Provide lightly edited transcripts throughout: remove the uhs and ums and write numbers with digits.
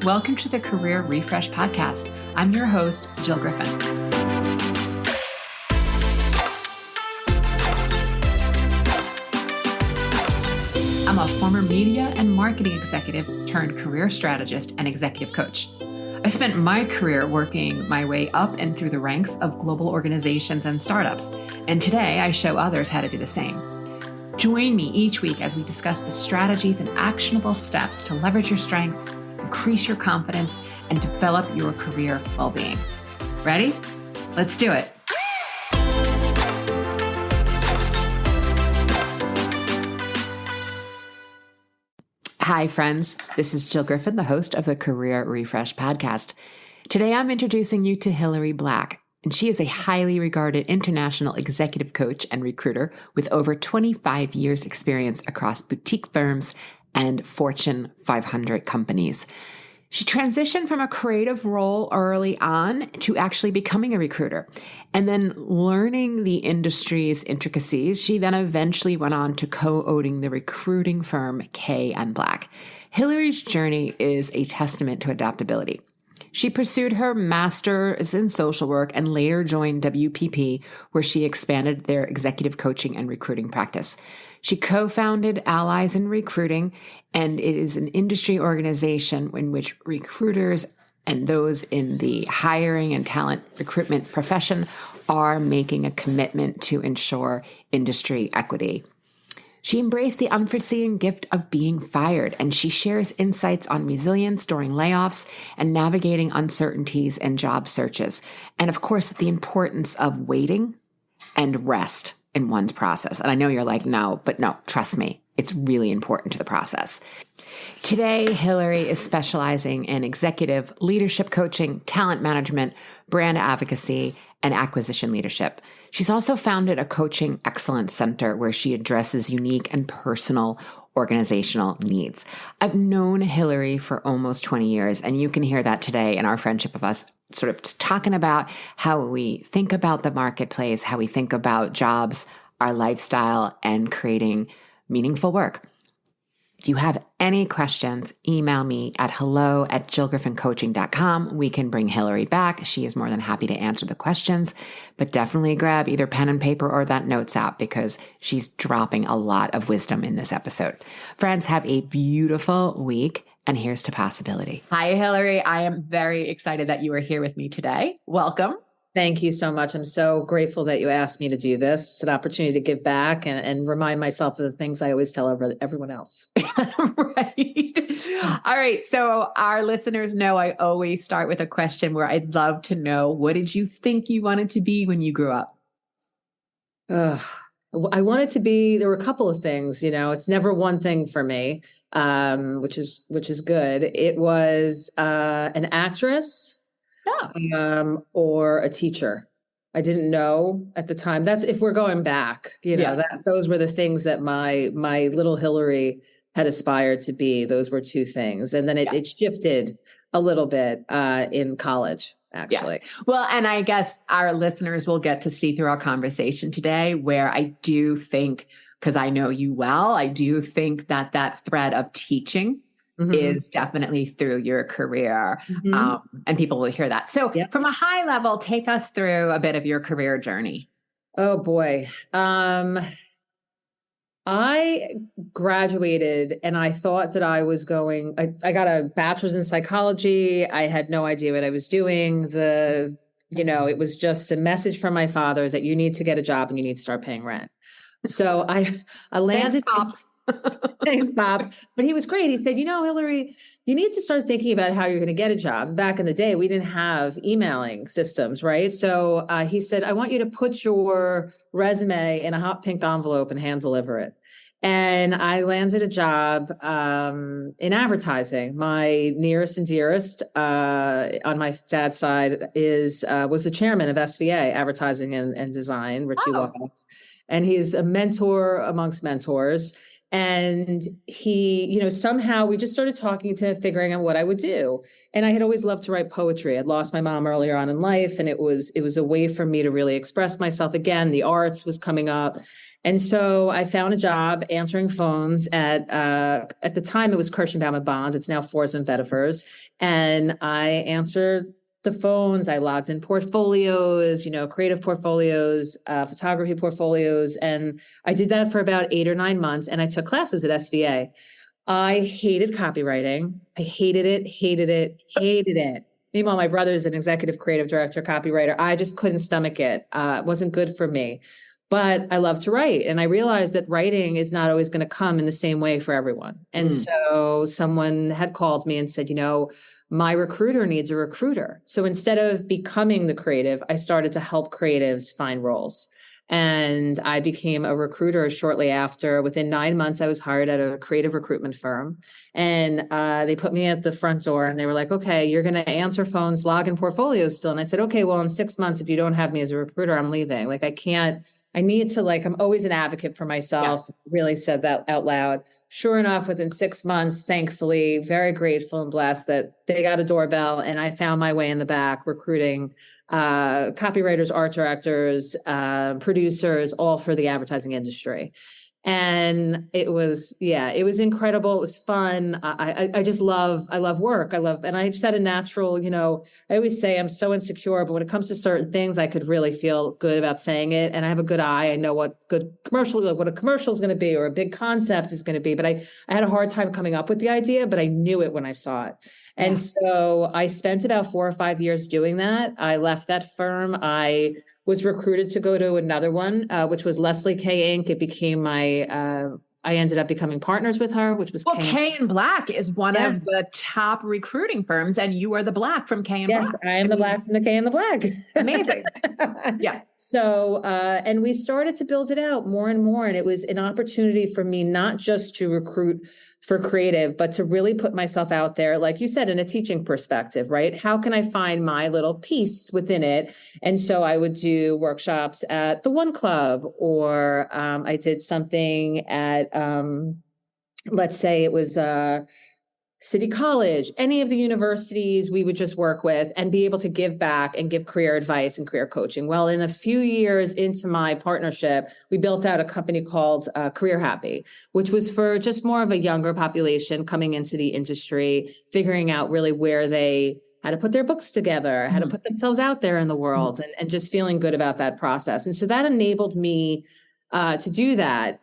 Welcome to the Career Refresh Podcast. I'm your host, Jill Griffin. I'm a former media and marketing executive turned career strategist and executive coach. I spent my career working my way up and through the ranks of global organizations and startups, and today I show others how to do the same. Join me each week as we discuss the strategies and actionable steps to leverage your strengths, increase your confidence, and develop your career well-being. Ready? Let's do it. Hi, friends. This is Jill Griffin, the host of the Career Refresh Podcast. Today, I'm introducing you to Hilary Black, and she is a highly regarded international executive coach and recruiter with over 25 years experience across boutique firms and Fortune 500 companies. She transitioned from a creative role early on to actually becoming a recruiter and then learning the industry's intricacies. She then eventually went on to co-owning the recruiting firm K & Black. Hilary's journey is a testament to adaptability. She pursued her master's in social work and later joined WPP, where she expanded their executive coaching and recruiting practice. She co-founded Allies in Recruiting, and it is an industry organization in which recruiters and those in the hiring and talent recruitment profession are making a commitment to ensure industry equity. She embraced the unforeseen gift of being fired, and she shares insights on resilience during layoffs and navigating uncertainties in job searches. And of course, the importance of waiting and rest in one's process. And I know you're like, no, trust me, it's really important to the process. Today, Hilary is specializing in executive leadership coaching, talent management, brand advocacy, and acquisition leadership. She's also founded a coaching excellence center where she addresses unique and personal organizational needs. I've known Hilary for almost 20 years, and you can hear that today in our friendship of us sort of talking about how we think about the marketplace, how we think about jobs, our lifestyle, and creating meaningful work. If you have any questions, email me at hello@jillgriffincoaching.com. We can bring Hilary back. She is more than happy to answer the questions, but definitely grab either pen and paper or that notes app because she's dropping a lot of wisdom in this episode. Friends, have a beautiful week, and here's to possibility. Hi, Hilary. I am very excited that you are here with me today. Welcome. Thank you so much. I'm so grateful that you asked me to do this. It's an opportunity to give back and remind myself of the things I always tell everyone else. Right. All right. So our listeners know I always start with a question where I'd love to know, what did you think you wanted to be when you grew up? I wanted to be, there were a couple of things, it's never one thing for me, which is good. It was an actress. Or a teacher. I didn't know at the time. That's if we're going back, those were the things that my little Hilary had aspired to be. Those were two things. And then it shifted a little bit in college, actually. Yeah. Well, and I guess our listeners will get to see through our conversation today where I do think, because I know you well, I do think that thread of teaching is definitely through your career. And people will hear that. So from a high level, take us through a bit of your career journey. Oh boy. I graduated and I thought that I was I got a bachelor's in psychology. I had no idea what I was doing. It was just a message from my father that you need to get a job and you need to start paying rent. So I landed. Thanks, Pops. But he was great. He said, Hilary, you need to start thinking about how you're going to get a job. Back in the day, we didn't have emailing systems, right? So he said, I want you to put your resume in a hot pink envelope and hand deliver it. And I landed a job in advertising. My nearest and dearest on my dad's side was the chairman of SVA, Advertising and Design, Richie Watts. And he's a mentor amongst mentors. And he, somehow we just started talking to him, figuring out what I would do. And I had always loved to write poetry. I'd lost my mom earlier on in life, and it was a way for me to really express myself again. The arts was coming up. And so I found a job answering phones at the time it was Kirschenbaum and Bonds. It's now Forsman Vedifers. And I answered the phones. I logged in portfolios, creative portfolios, photography portfolios. And I did that for about 8 or 9 months. And I took classes at SVA. I hated copywriting. I hated it, hated it, hated it. Meanwhile, my brother's an executive creative director, copywriter. I just couldn't stomach it. It wasn't good for me. But I love to write. And I realized that writing is not always going to come in the same way for everyone. And so someone had called me and said, my recruiter needs a recruiter. So instead of becoming the creative, I started to help creatives find roles. And I became a recruiter shortly after. Within 9 months, I was hired at a creative recruitment firm. And they put me at the front door and they were like, okay, you're going to answer phones, log in portfolios still. And I said, okay, well, in 6 months, if you don't have me as a recruiter, I'm leaving. Like, I need to, I'm always an advocate for myself. Yeah. Really said that out loud. Sure enough, within 6 months, thankfully, very grateful and blessed that they got a doorbell and I found my way in the back recruiting copywriters, art directors, producers, all for the advertising industry. And it was incredible. It was fun. I just I love work. And I just had a natural, I always say I'm so insecure, but when it comes to certain things, I could really feel good about saying it. And I have a good eye. I know what a commercial is going to be, or a big concept is going to be. But I had a hard time coming up with the idea, but I knew it when I saw it. And so I spent about 4 or 5 years doing that. I left that firm. I was recruited to go to another one, which was Leslie K. Inc. It became I ended up becoming partners with her, which was K and Black is one of the top recruiting firms, and you are the Black from K and Black. Yes, I am the Black from the K and the Black. Amazing. Yeah. So, and we started to build it out more and more. And it was an opportunity for me, not just to recruit for creative, but to really put myself out there, like you said, in a teaching perspective, right? How can I find my little piece within it? And so I would do workshops at the One Club, or I did something at, let's say it was City College, any of the universities we would just work with and be able to give back and give career advice and career coaching. Well, in a few years into my partnership, we built out a company called Career Happy, which was for just more of a younger population coming into the industry, figuring out really how to put their books together, how to put themselves out there in the world, and just feeling good about that process. And so that enabled me to do that.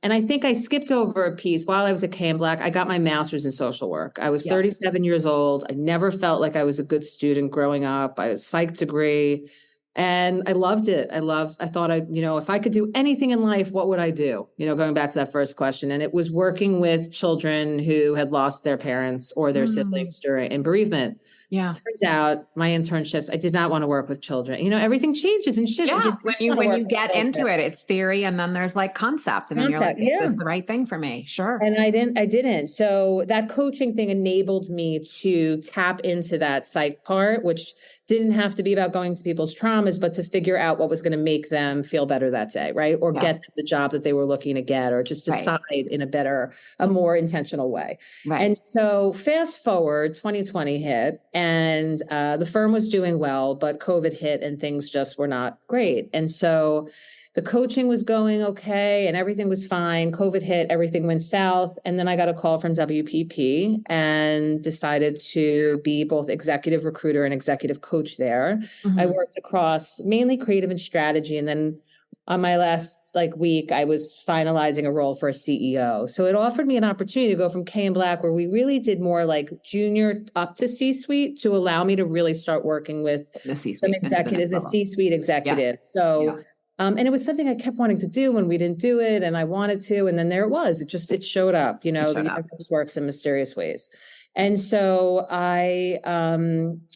And I think I skipped over a piece while I was at K and Black. I got my master's in social work. I was 37 years old. I never felt like I was a good student growing up. I was psych degree and I loved it. I thought if I could do anything in life, what would I do? Going back to that first question. And it was working with children who had lost their parents or their siblings in bereavement. Yeah. Turns out my internships, I did not want to work with children. Everything changes and shifts. Yeah. When you get into it, it's theory and then there's concept. And then you're like, is this the right thing for me? Sure. And I didn't. So that coaching thing enabled me to tap into that psych part, which didn't have to be about going to people's traumas, but to figure out what was going to make them feel better that day, right? Or get the job that they were looking to get, or just decide in a more intentional way. Right. And so fast forward, 2020 hit, and the firm was doing well, but COVID hit and things just were not great. And so the coaching was going okay and everything was fine. COVID hit, everything went south. And then I got a call from WPP and decided to be both executive recruiter and executive coach there. I worked across mainly creative and strategy. And then on my last week, I was finalizing a role for a CEO. So it offered me an opportunity to go from K and Black, where we really did more junior up to C-suite, to allow me to really start working with some executives, a C-suite executive. Yeah. So and it was something I kept wanting to do when we didn't do it, and I wanted to, and then there it was. It showed up. The universe works in mysterious ways. And so I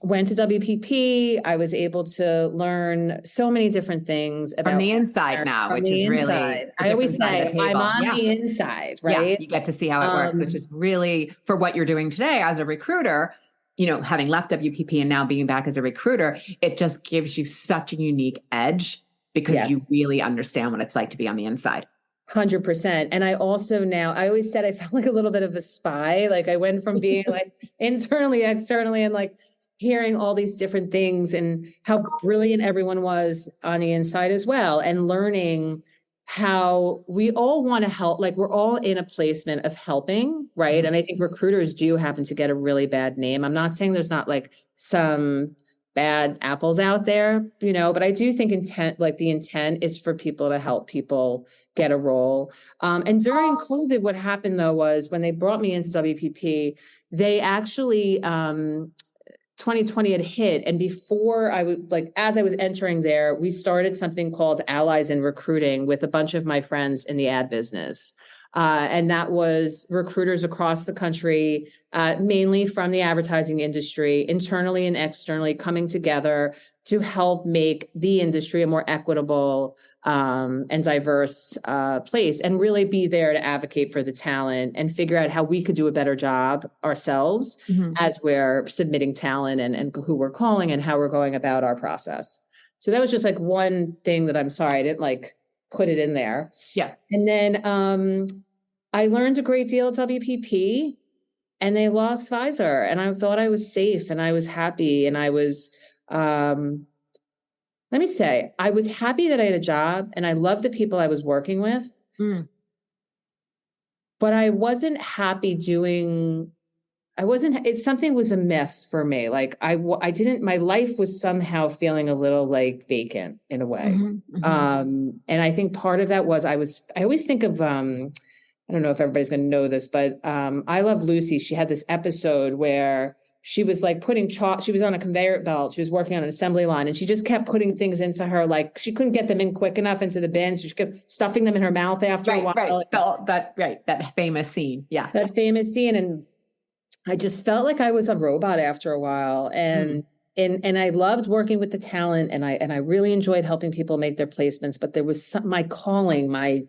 went to WPP. I was able to learn so many different things about from the inside now, which is really. I always say I'm on the inside, right? Yeah, you get to see how it works, which is really for what you're doing today as a recruiter. Having left WPP and now being back as a recruiter, it just gives you such a unique edge because you really understand what it's like to be on the inside. 100%. And I also I always said I felt like a little bit of a spy. I went from being internally, externally, and hearing all these different things and how brilliant everyone was on the inside as well. And learning how we all want to help. Like we're all in a placement of helping, right? And I think recruiters do happen to get a really bad name. I'm not saying there's not like some bad apples out there, but I do think the intent is for people to help people get a role. And during COVID, what happened though was when they brought me into WPP, they actually 2020 had hit. And before as I was entering there, we started something called Allies in Recruiting with a bunch of my friends in the ad business. And that was recruiters across the country, mainly from the advertising industry, internally and externally, coming together to help make the industry a more equitable and diverse place, and really be there to advocate for the talent and figure out how we could do a better job ourselves as we're submitting talent and who we're calling and how we're going about our process. So that was just like one thing that I'm sorry, I didn't like put it in there. Yeah. And then I learned a great deal at WPP, and they lost Pfizer, and I thought I was safe and I was happy. And I was, let me say, I was happy that I had a job and I loved the people I was working with, but I wasn't happy something was amiss for me. Like my life was somehow feeling a little like vacant in a way. And I think part of that was I always think of, I don't know if everybody's going to know this, but I Love Lucy. She had this episode where she was like putting chalk. She was on a conveyor belt. She was working on an assembly line, and she just kept putting things into her. Like she couldn't get them in quick enough into the bin, so she kept stuffing them in her mouth after a while. That famous scene. Yeah, that famous scene. And I just felt like I was a robot after a while. And I loved working with the talent, and I really enjoyed helping people make their placements. But there was my calling, my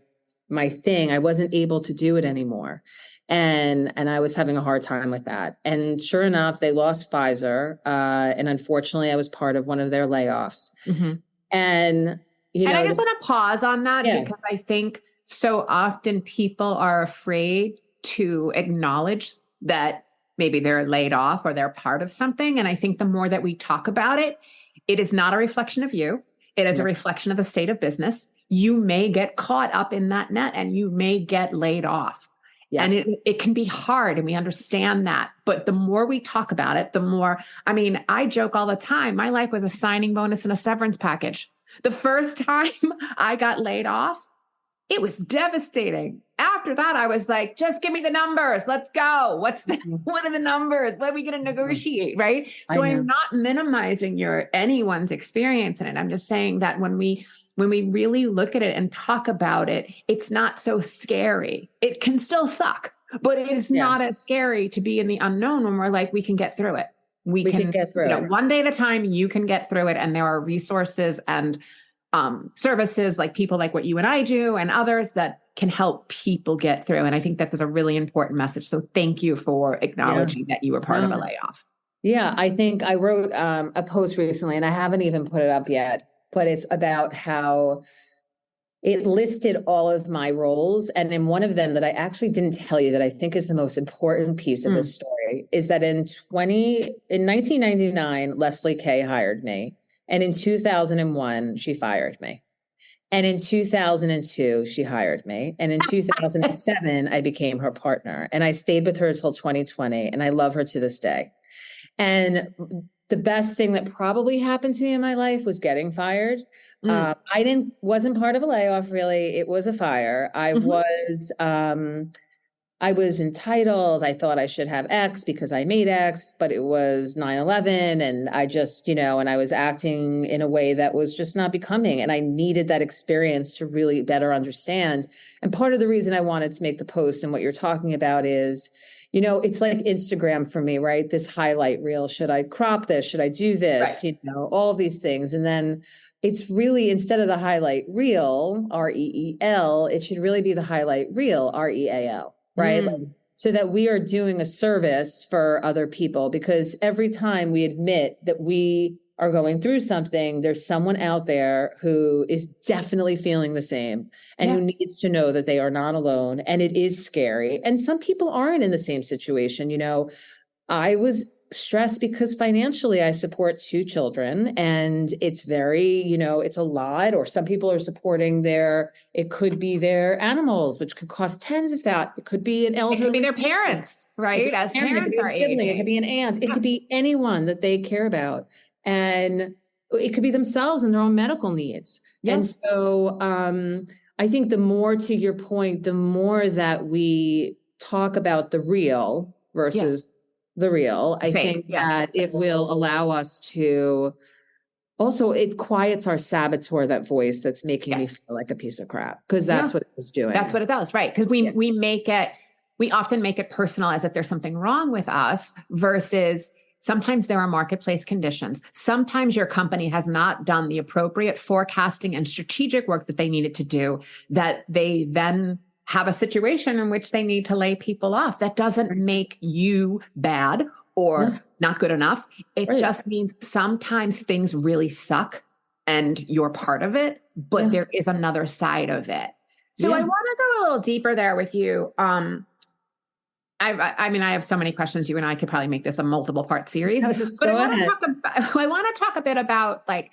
thing. I wasn't able to do it anymore. And I was having a hard time with that. And sure enough, they lost Pfizer. And unfortunately, I was part of one of their layoffs. And, I just want to pause on that because I think so often people are afraid to acknowledge that maybe they're laid off or they're part of something. And I think the more that we talk about it, it is not a reflection of you. It is a reflection of the state of business. You may get caught up in that net and you may get laid off. Yeah. And it can be hard, and we understand that. But the more we talk about it, the more, I joke all the time. My life was a signing bonus and a severance package. The first time I got laid off, it was devastating. After that, I was like, just give me the numbers. Let's go. What are the numbers? What are we going to negotiate? Right. So I'm not minimizing anyone's experience in it. I'm just saying that when we really look at it and talk about it, it's not so scary. It can still suck, but it is not as scary to be in the unknown when we're like, we can get through it. We can get through it. One day at a time, you can get through it. And there are resources and services like people like what you and I do and others that can help people get through. And I think that there's a really important message. So thank you for acknowledging that you were part of a layoff. Yeah, I think I wrote a post recently, and I haven't even put it up yet, but it's about how it listed all of my roles. And in one of them that I actually didn't tell you that I think is the most important piece of this story is that in 1999, Leslie Kay hired me. And in 2001, she fired me. And in 2002, she hired me. And in 2007, I became her partner. And I stayed with her until 2020. And I love her to this day. And the best thing that probably happened to me in my life was getting fired. I wasn't part of a layoff, really. It was a fire. I was entitled. I thought I should have X because I made X, but it was 9/11. And I just, and I was acting in a way that was just not becoming. And I needed that experience to really better understand. And part of the reason I wanted to make the post and what you're talking about is, it's like Instagram for me, right? This highlight reel. Should I crop this? Should I do this? Right. All these things. And then it's really, instead of the highlight reel, REEL, it should really be the highlight reel, REAL. Right. So that we are doing a service for other people, because every time we admit that we are going through something, there's someone out there who is definitely feeling the same and who needs to know that they are not alone. And it is scary. And some people aren't in the same situation. I was stressed because financially I support 2 children and it's very, it's a lot, or some people are supporting it could be their animals, which could cost tens of that. It could be an elderly. It could be their parents, right? As parents are aging. It could be an aunt. It could be anyone that they care about. And it could be themselves and their own medical needs. Yes. And so I think the more, to your point, the more that we talk about the real versus the real, I think that it will allow us to also, it quiets our saboteur, that voice that's making me feel like a piece of crap, because that's what it was doing. That's what it does, right? Because we often make it personal, as if there's something wrong with us, versus sometimes there are marketplace conditions. Sometimes your company has not done the appropriate forecasting and strategic work that they needed to do, that they then have a situation in which they need to lay people off. That doesn't make you bad or not good enough. It just means sometimes things really suck and you're part of it, but there is another side of it. So I want to go a little deeper there with you. I have so many questions. You and I could probably make this a multiple part series, but I want to talk a bit about like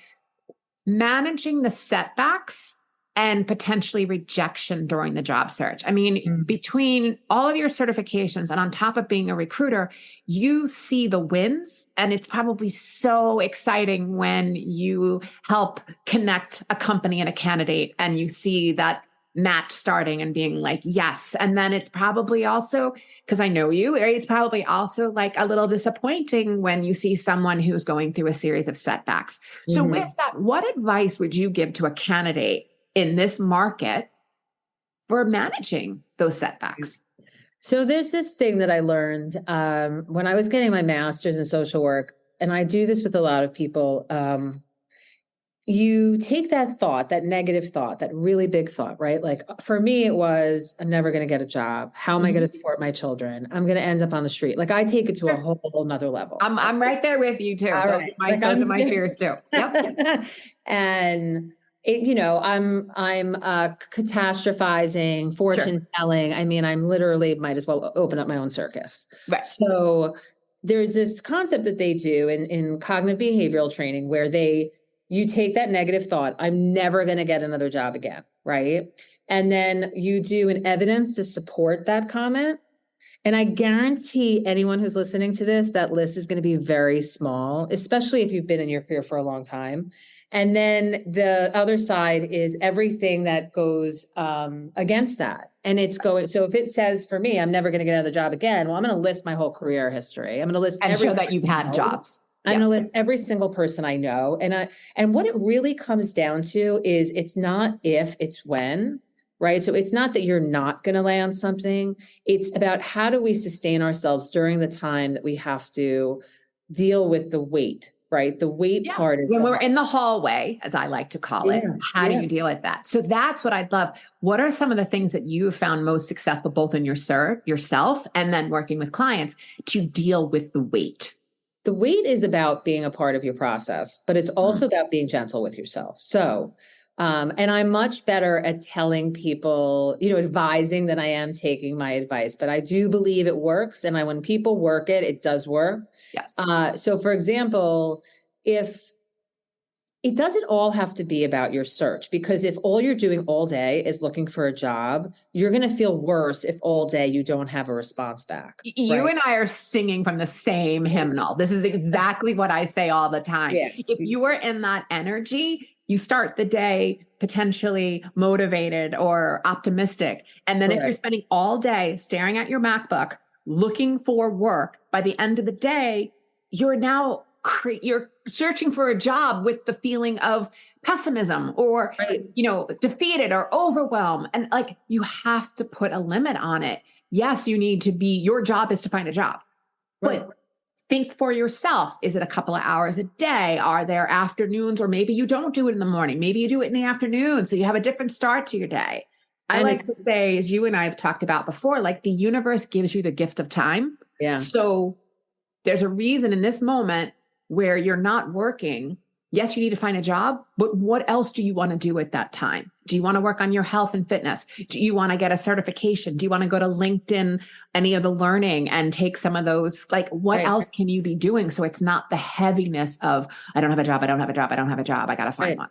managing the setbacks and potentially rejection during the job search. I mean, between all of your certifications and on top of being a recruiter, you see the wins, and it's probably so exciting when you help connect a company and a candidate and you see that match starting and being like, yes. And then it's probably also, because I know you, it's probably also like a little disappointing when you see someone who's going through a series of setbacks. So with that, what advice would you give to a candidate in this market for managing those setbacks? So there's this thing that I learned when I was getting my master's in social work, and I do this with a lot of people. You take that thought, that negative thought, that really big thought, right? Like for me, it was, I'm never going to get a job. How am I going to support my children? I'm going to end up on the street. Like I take it to a whole nother level. I'm right there with you too. Those are my fears too. Yep. And I'm catastrophizing, fortune telling. I mean, I'm literally might as well open up my own circus. Right. So there's this concept that they do in cognitive behavioral training where you take that negative thought, I'm never going to get another job again, right? And then you do an evidence to support that comment. And I guarantee anyone who's listening to this, that list is going to be very small, especially if you've been in your career for a long time. And then the other side is everything that goes against that. And it's going, so if it says for me, I'm never going to get another job again, well, I'm going to list my whole career history. I'm going to list and show that you've had jobs. I'm going to list every single person I know. And what it really comes down to is it's not if, it's when, right? So it's not that you're not going to land something. It's about how do we sustain ourselves during the time that we have to deal with the weight, right? The weight part is when we're in the hallway, as I like to call it. How do you deal with that? So that's what I'd love. What are some of the things that you have found most successful, both in yourself and then working with clients, to deal with the weight? The weight is about being a part of your process, but it's also about being gentle with yourself. So, and I'm much better at telling people, advising than I am taking my advice, but I do believe it works. And when people work it, it does work. Yes. So for example, if it doesn't all have to be about your search, because if all you're doing all day is looking for a job, you're going to feel worse if all day you don't have a response back. You and I are singing from the same hymnal. This is exactly what I say all the time. Yeah. If you are in that energy, you start the day potentially motivated or optimistic. And then if you're spending all day staring at your MacBook, looking for work, by the end of the day, you're searching for a job with the feeling of pessimism or, defeated or overwhelmed. And you have to put a limit on it. Yes, your job is to find a job, but think for yourself. Is it a couple of hours a day? Are there afternoons, or maybe you don't do it in the morning? Maybe you do it in the afternoon. So you have a different start to your day. I like to say, as you and I have talked about before, the universe gives you the gift of time. Yeah. So there's a reason in this moment where you're not working, Yes, you need to find a job, but what else do you want to do at that time? Do you want to work on your health and fitness? Do you want to get a certification? Do you want to go to LinkedIn, any of the learning and take some of those? Like, what else can you be doing? So it's not the heaviness of, I don't have a job. I don't have a job. I don't have a job. I got to find one.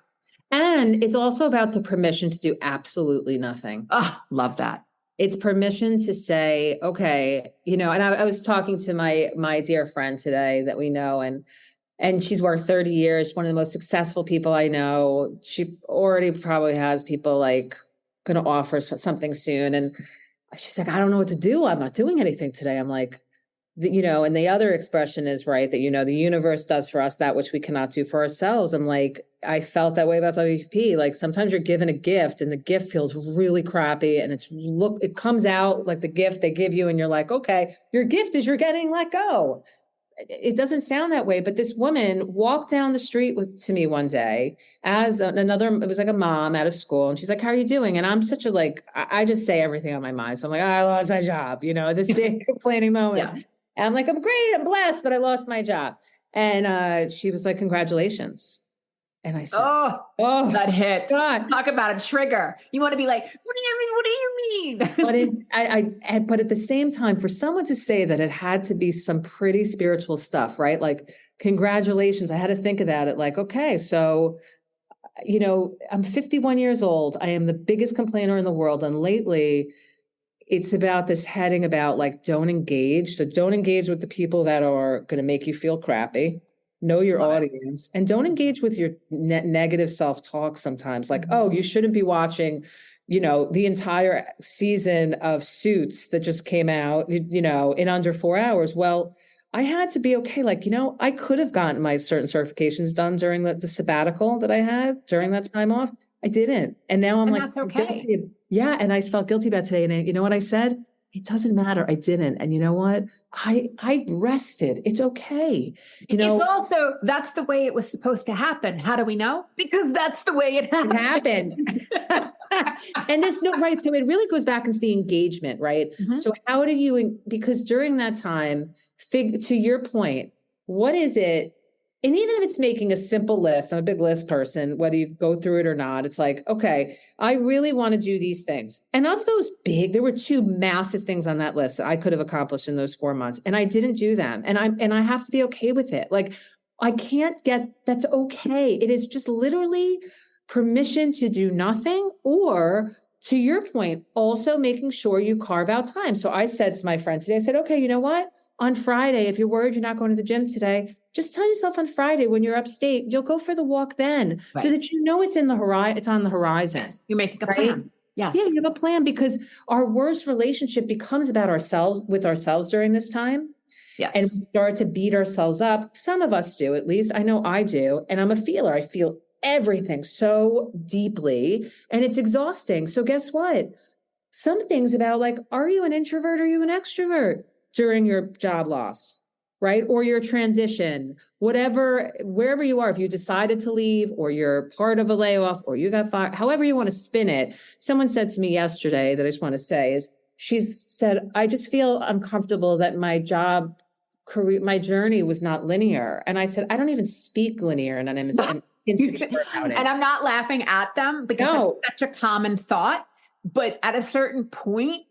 And it's also about the permission to do absolutely nothing. Oh, love that. It's permission to say, okay, and I was talking to my dear friend today that we know, and she's worked 30 years, one of the most successful people I know. She already probably has people like going to offer something soon. And she's like, I don't know what to do. I'm not doing anything today. I'm like, and the other expression is right that, the universe does for us that which we cannot do for ourselves. I'm like, I felt that way about WPP. Like sometimes you're given a gift and the gift feels really crappy and it comes out like the gift they give you and you're like, okay, your gift is you're getting let go. It doesn't sound that way, but this woman walked down the street to me one day as it was like a mom out of school. And she's like, how are you doing? And I'm such I just say everything on my mind. So I'm like, I lost my job, this big complaining moment. Yeah. And I'm like, I'm great, I'm blessed, but I lost my job. And she was like, congratulations. And I said, oh, that hits. God. Talk about a trigger. You want to be like, what do you mean? What do you mean? But at the same time, for someone to say that, it had to be some pretty spiritual stuff, right? Like, congratulations. I had to think about it. Like, okay, so, I'm 51 years old. I am the biggest complainer in the world. And lately it's about this heading about like, don't engage. So don't engage with the people that are going to make you feel crappy. Know your audience and don't engage with your negative self-talk sometimes. Like, oh, you shouldn't be watching, the entire season of Suits that just came out, in under 4 hours. Well, I had to be okay. Like, I could have gotten my certain certifications done during the sabbatical that I had during that time off. I didn't. And now I'm that's okay. Guilty. Yeah. And I felt guilty about today. And you know what I said? It doesn't matter. I didn't. And you know what? I rested. It's okay. It's also, that's the way it was supposed to happen. How do we know? Because that's the way it happened. And there's no, right. So it really goes back into the engagement, right? Mm-hmm. So how do you, because during that time, to your point, what is it? And even if it's making a simple list, I'm a big list person, whether you go through it or not, it's like, okay, I really want to do these things. And of those there were 2 massive things on that list that I could have accomplished in those 4 months. And I didn't do them. And I have to be okay with it. Like, that's okay. It is just literally permission to do nothing, or to your point, also making sure you carve out time. So I said to my friend today, I said, okay, you know what? On Friday, if you're worried you're not going to the gym today, just tell yourself on Friday when you're upstate, you'll go for the walk then, right, so that it's on the horizon. Yes. You're making a plan. Yes. Yeah, you have a plan, because our worst relationship becomes about ourselves during this time. Yes. And we start to beat ourselves up. Some of us do, at least. I know I do. And I'm a feeler. I feel everything so deeply, and it's exhausting. So guess what? Some things about like, are you an introvert or are you an extrovert during your job loss? Right? Or your transition, wherever you are, if you decided to leave or you're part of a layoff or you got fired, however you want to spin it. Someone said to me yesterday that I just want to say is, she said, I just feel uncomfortable that my career, my journey was not linear. And I said, I don't even speak linear, and I'm insecure about it. And I'm not laughing at them because that's such a common thought. But at a certain point,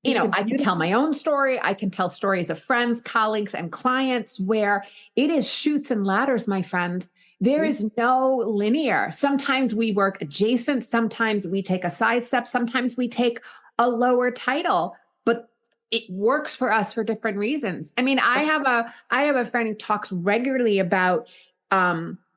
I can tell my own story. I can tell stories of friends, colleagues, and clients where it is chutes and ladders, my friend. There is no linear. Sometimes we work adjacent. Sometimes we take a sidestep. Sometimes we take a lower title, but it works for us for different reasons. I mean, I have a friend who talks regularly about,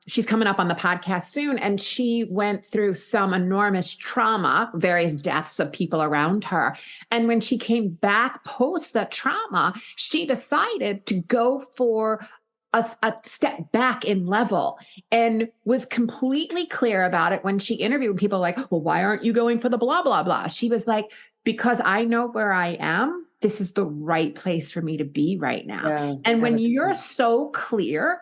she's coming up on the podcast soon, and she went through some enormous trauma, various deaths of people around her. And when she came back post that trauma, she decided to go for a step back in level, and was completely clear about it when she interviewed people like, well, why aren't you going for the blah, blah, blah? She was like, because I know where I am. This is the right place for me to be right now. Yeah, and when you're so clear,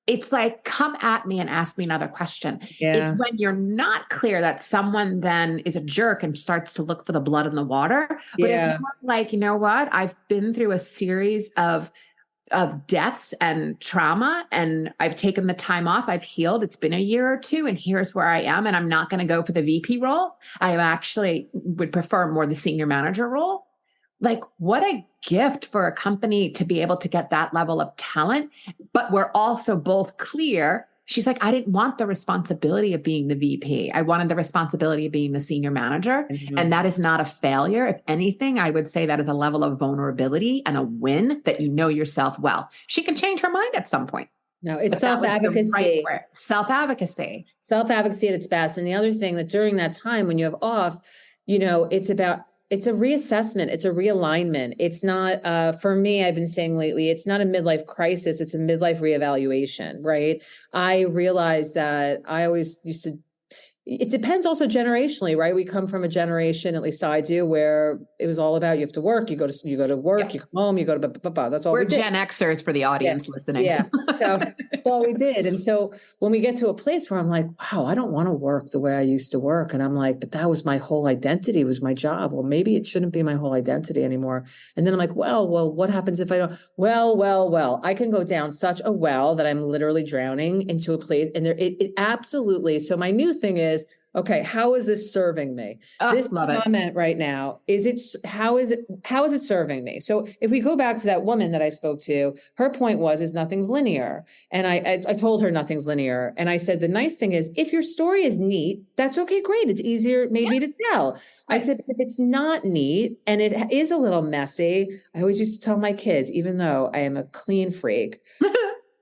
it's like, come at me and ask me another question. Yeah. It's when you're not clear that someone then is a jerk and starts to look for the blood in the water. But if you're like, you know what? I've been through a series of of deaths and trauma. And I've taken the time off. I've healed. It's been a year or two. And here's where I am. And I'm not going to go for the VP role. I actually would prefer more the senior manager role. Like, what a gift for a company to be able to get that level of talent. But we're also both clear. She's like, I didn't want the responsibility of being the VP. I wanted the responsibility of being the senior manager. Mm-hmm. And that is not a failure. If anything, I would say that is a level of vulnerability and a win that you know yourself well. She can change her mind at some point. No, it's self-advocacy. Self-advocacy. Self-advocacy at its best. And the other thing that during that time when you have off, it's a reassessment. It's a realignment. It's not, for me, I've been saying lately, it's not a midlife crisis. It's a midlife reevaluation, right? I realized that I always used to, it depends also generationally, right? We come from a generation, at least I do, where it was all about you have to work, you go to work, yep. You come home, you go to that's all We're we did. Gen Xers for the audience listening. Yeah. So that's all we did. And so when we get to a place where I'm like, wow, I don't want to work the way I used to work. And I'm like, but that was my whole identity, was my job. Well, maybe it shouldn't be my whole identity anymore. And then I'm like, well, what happens if I don't? Well, I can go down such a well that I'm literally drowning into a place. And it absolutely. So my new thing is, okay, how is this serving me? This comment right now, how is it serving me? So if we go back to that woman that I spoke to, her point is nothing's linear. And I told her nothing's linear. And I said, the nice thing is, if your story is neat, that's okay, great. It's easier maybe to tell. Right. I said, if it's not neat and it is a little messy, I always used to tell my kids, even though I am a clean freak,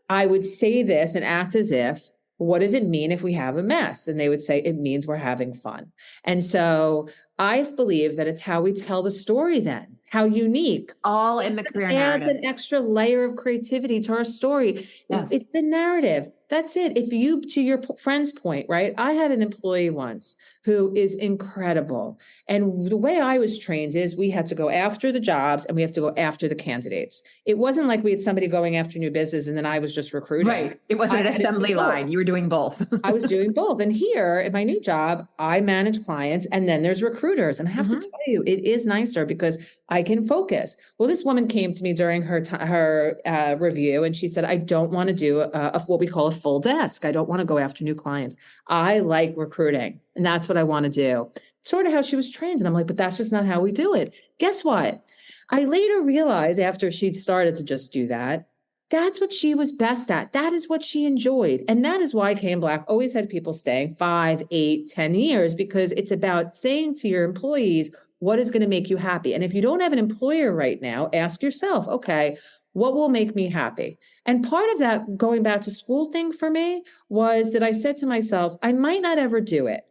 I would say this and act as if, what does it mean if we have a mess? And they would say, it means we're having fun. And so I believe that it's how we tell the story then, how unique. All in the career narrative. Adds an extra layer of creativity to our story. Yes. It's the narrative. That's it. If you, to your friend's point, right? I had an employee once who is incredible. And the way I was trained is we had to go after the jobs and we have to go after the candidates. It wasn't like we had somebody going after new business and then I was just recruiting. Right. It wasn't an assembly line. You were doing both. I was doing both. And here at my new job, I manage clients and then there's recruiters. And I have to tell you, it is nicer because I can focus. Well, this woman came to me during her review and she said, I don't want to do what we call a full desk. I don't want to go after new clients. I like recruiting and that's what I want to do. Sort of how she was trained. And I'm like, but that's just not how we do it. Guess what? I later realized after she started to just do that, that's what she was best at. That is what she enjoyed. And that is why Kay and Black always had people staying 5, 8, 10 years, because it's about saying to your employees, what is going to make you happy? And if you don't have an employer right now, ask yourself, okay, what will make me happy? And part of that going back to school thing for me was that I said to myself, I might not ever do it,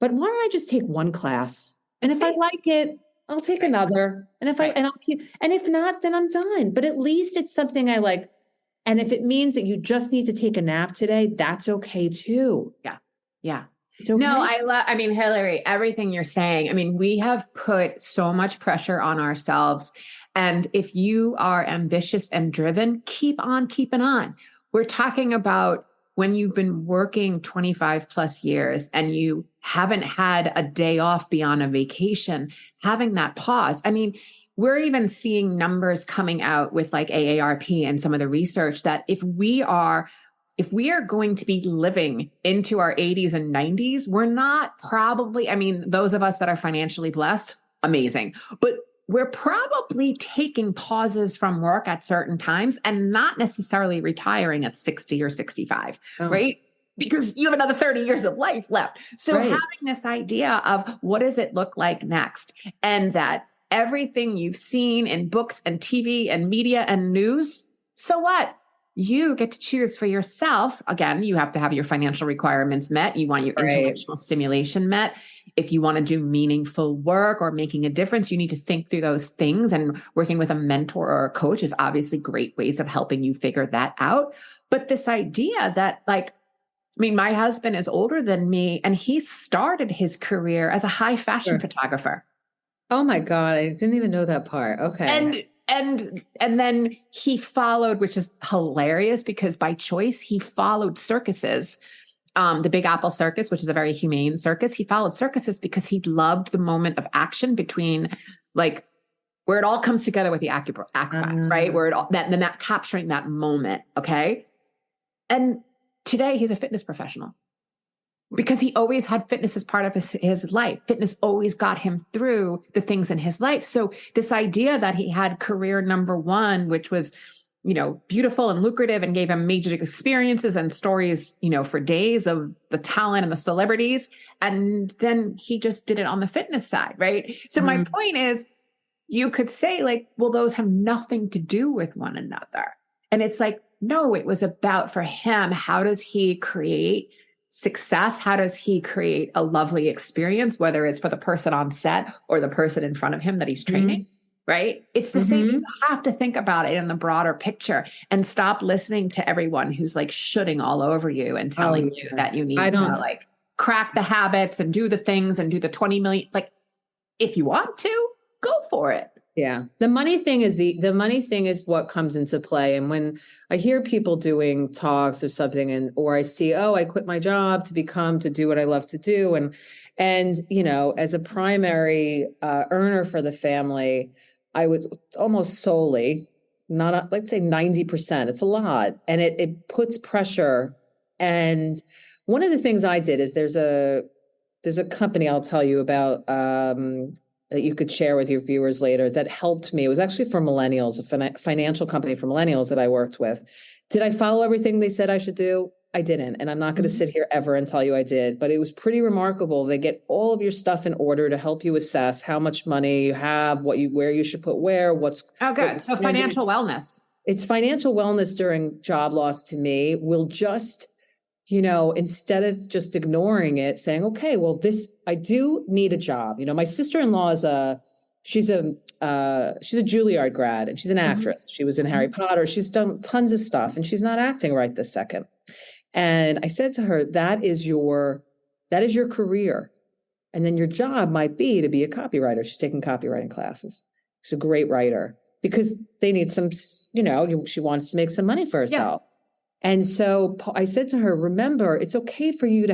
but why don't I just take one class? And if I like it, I'll take another. And if not, then I'm done. But at least it's something I like. And if it means that you just need to take a nap today, that's okay too. Yeah. Yeah. It's okay. No, Hilary, everything you're saying, we have put so much pressure on ourselves. And if you are ambitious and driven, keep on keeping on. We're talking about when you've been working 25 plus years and you haven't had a day off beyond a vacation, having that pause. We're even seeing numbers coming out with like AARP and some of the research that if we are going to be living into our 80s and 90s, we're not probably, those of us that are financially blessed, amazing. But we're probably taking pauses from work at certain times and not necessarily retiring at 60 or 65, right? Because you have another 30 years of life left. So having this idea of what does it look like next, and that everything you've seen in books and TV and media and news, so what? You get to choose for yourself. Again, you have to have your financial requirements met. You want your intellectual stimulation met. If you want to do meaningful work or making a difference, you need to think through those things. And working with a mentor or a coach is obviously great ways of helping you figure that out. But this idea that my husband is older than me and he started his career as a high fashion photographer. Oh my God. I didn't even know that part. Okay. And then he followed, which is hilarious because by choice, he followed circuses, the Big Apple Circus, which is a very humane circus. He followed circuses because he loved the moment of action between where it all comes together with the acrobats, right? Where it all, that capturing that moment. Okay. And today he's a fitness professional because he always had fitness as part of his life. Fitness always got him through the things in his life. So this idea that he had career number one, which was, beautiful and lucrative and gave him major experiences and stories, for days of the talent and the celebrities. And then he just did it on the fitness side, right? So my point is, you could say like, well, those have nothing to do with one another. And it's like, no, it was about for him, how does he create success? How does he create a lovely experience, whether it's for the person on set or the person in front of him that he's training, right? It's the same. You have to think about it in the broader picture and stop listening to everyone who's like shooting all over you and telling you that you need to like crack the habits and do the things and do the 20 million. Like, if you want to, go for it. Yeah. The money thing is what comes into play. And when I hear people doing talks or something or I see, I quit my job to do what I love to do. And, as a primary earner for the family, I would almost solely, not let's say 90%, it's a lot. And it puts pressure. And one of the things I did is there's a company I'll tell you about, that you could share with your viewers later that helped me. It was actually for millennials, a financial company for millennials that I worked with. Did I follow everything they said I should do? I didn't. And I'm not going to sit here ever and tell you I did, but it was pretty remarkable. They get all of your stuff in order to help you assess how much money you have, where you should put what's. Oh, good. So financial wellness. It's financial wellness during job loss to me will just, instead of just ignoring it, saying, okay, well, I do need a job. My sister-in-law she's a Juilliard grad and she's an actress. She was in Harry Potter. She's done tons of stuff and she's not acting right this second. And I said to her, that is your career. And then your job might be to be a copywriter. She's taking copywriting classes. She's a great writer because they need some, she wants to make some money for herself. Yeah. And so I said to her, remember, it's okay for you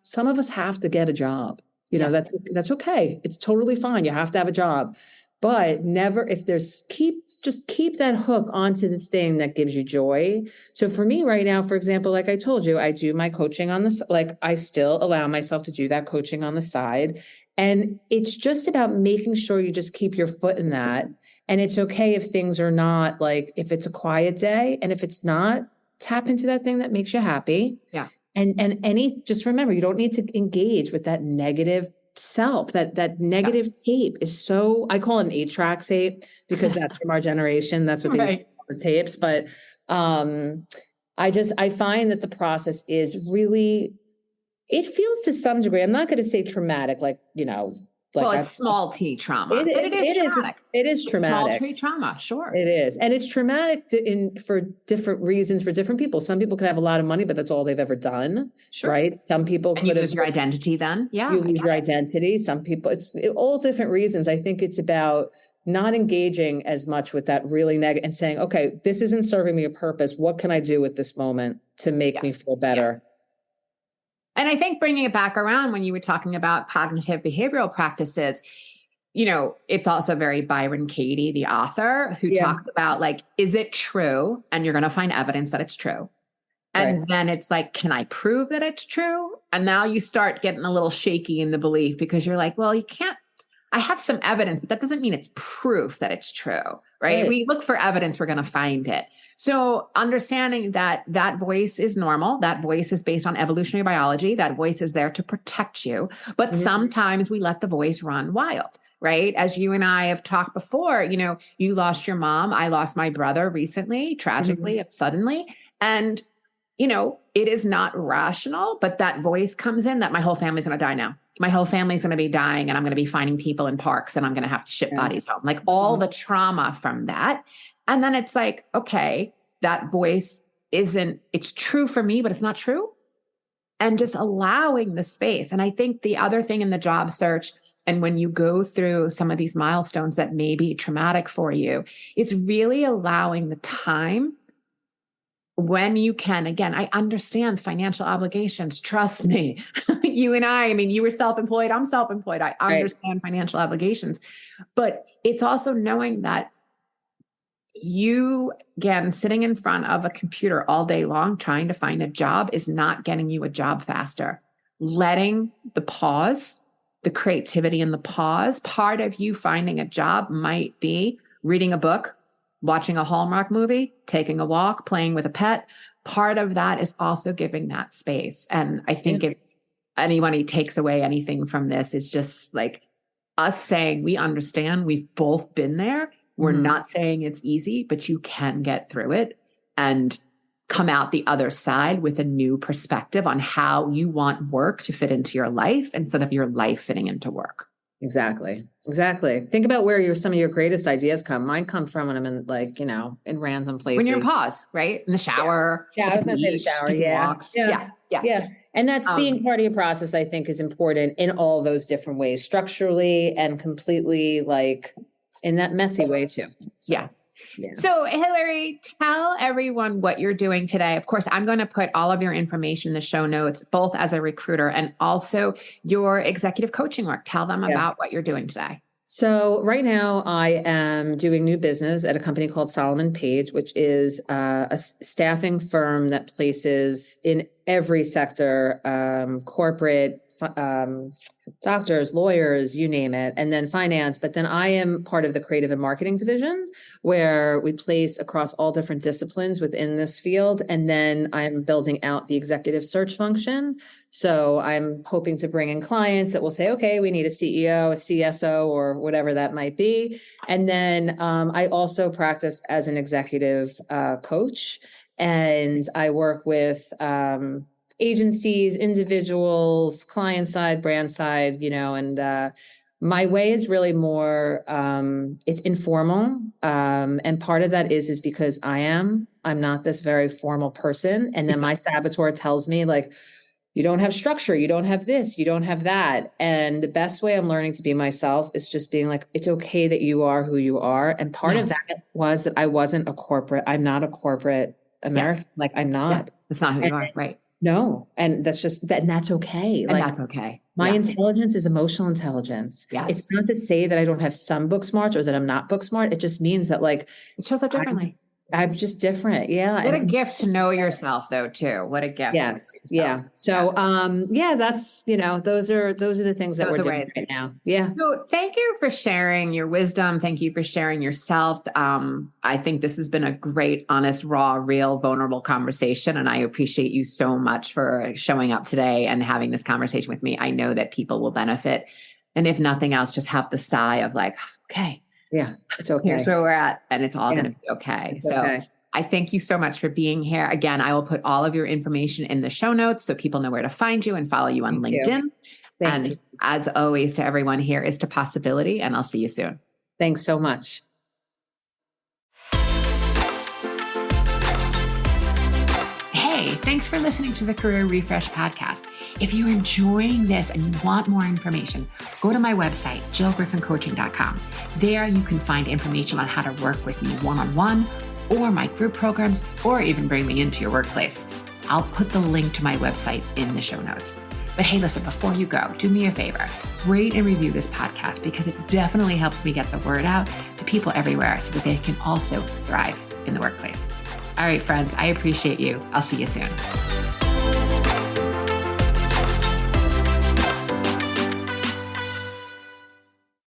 some of us have to get a job. That's okay. It's totally fine. You have to have a job, but never, just keep that hook onto the thing that gives you joy. So for me right now, for example, like I told you, I do my coaching I still allow myself to do that coaching on the side. And it's just about making sure you just keep your foot in that. And it's okay if things are not if it's a quiet day, and if it's not, tap into that thing that makes you happy. Yeah. And just remember, you don't need to engage with that negative self. That negative tape is I call it an 8-track tape because that's from our generation. That's what they use for the tapes. But I find that the process is really, it feels to some degree, I'm not going to say traumatic, it's small t trauma. It is traumatic. Small t trauma, sure. It is. And it's traumatic for different reasons for different people. Some people can have a lot of money, but that's all they've ever done. Sure. Right? Some people you lose your identity then. Yeah. You lose your identity. Some people, it's all different reasons. I think it's about not engaging as much with that really negative and saying, okay, this isn't serving me a purpose. What can I do with this moment to make me feel better? Yeah. And I think bringing it back around when you were talking about cognitive behavioral practices, it's also very Byron Katie, the author, who talks about is it true? And you're going to find evidence that it's true. And then it's like, can I prove that it's true? And now you start getting a little shaky in the belief because you're like, well, you can't, I have some evidence, but that doesn't mean it's proof that it's true, right? We look for evidence, we're going to find it. So understanding that voice is normal, that voice is based on evolutionary biology, that voice is there to protect you. But sometimes we let the voice run wild, right? As you and I have talked before, you lost your mom. I lost my brother recently, tragically, suddenly. And, it is not rational, but that voice comes in that my whole family's going to die now. My whole family's going to be dying and I'm going to be finding people in parks and I'm going to have to ship bodies home. All the trauma from that. And then it's like, okay, that voice it's true for me, but it's not true. And just allowing the space. And I think the other thing in the job search, and when you go through some of these milestones that may be traumatic for you, it's really allowing the time when you can, again, I understand financial obligations. Trust me, you and I mean, you were self-employed. I'm self-employed. I understand financial obligations, but it's also knowing that you, again, sitting in front of a computer all day long, trying to find a job is not getting you a job faster. Letting the pause, the creativity in the pause, part of you finding a job might be reading a book, watching a Hallmark movie, taking a walk, playing with a pet. Part of that is also giving that space. And I think if anybody takes away anything from this, it's just like us saying, we understand, we've both been there. We're not saying it's easy, but you can get through it and come out the other side with a new perspective on how you want work to fit into your life instead of your life fitting into work. Exactly. Think about where some of your greatest ideas come. Mine come from when I'm in in random places. When you're in pause, right? In the shower. Yeah, I was going to say the shower. Yeah. Walks. Yeah. And that's being part of your process, I think, is important in all those different ways, structurally and completely in that messy way too. Yeah. So Hilary, tell everyone what you're doing today. Of course, I'm going to put all of your information in the show notes, both as a recruiter and also your executive coaching work. Tell them about what you're doing today. So right now I am doing new business at a company called Solomon Page, which is a staffing firm that places in every sector, corporate, doctors, lawyers, you name it, and then finance. But then I am part of the creative and marketing division where we place across all different disciplines within this field. And then I'm building out the executive search function. So I'm hoping to bring in clients that will say, okay, we need a CEO, a CSO, or whatever that might be. And then I also practice as an executive coach, and I work with agencies, individuals, client side, brand side, and my way is really more, it's informal. And part of that is because I'm not this very formal person. And then my saboteur tells me you don't have structure, you don't have this, you don't have that. And the best way I'm learning to be myself is just being it's okay that you are who you are. And part of that was that I wasn't I'm not a corporate American. I'm not. Yeah. That's not who you are. Right. No. And that's just that. And that's okay. And that's okay. My intelligence is emotional intelligence. Yes. It's not to say that I don't have some book smarts or that I'm not book smart. It just means that it shows up differently. I'm just different. Yeah. What a gift to know yourself though, too. What a gift. Yes. Yeah. So, that's, those are the things that we're doing right now. Yeah. So thank you for sharing your wisdom. Thank you for sharing yourself. I think this has been a great, honest, raw, real, vulnerable conversation. And I appreciate you so much for showing up today and having this conversation with me. I know that people will benefit. And if nothing else, just have the sigh of okay. Yeah, it's okay. Here's where we're at, and it's all going to be okay. Okay. I thank you so much for being here. Again, I will put all of your information in the show notes so people know where to find you and follow you on LinkedIn. Thank you. As always, to everyone, here is to possibility, and I'll see you soon. Thanks so much. Hey, thanks for listening to the Career Refresh podcast. If you're enjoying this and you want more information, go to my website, jillgriffincoaching.com. There you can find information on how to work with me one-on-one or my group programs, or even bring me into your workplace. I'll put the link to my website in the show notes. But hey, listen, before you go, do me a favor, rate and review this podcast because it definitely helps me get the word out to people everywhere so that they can also thrive in the workplace. All right, friends, I appreciate you. I'll see you soon.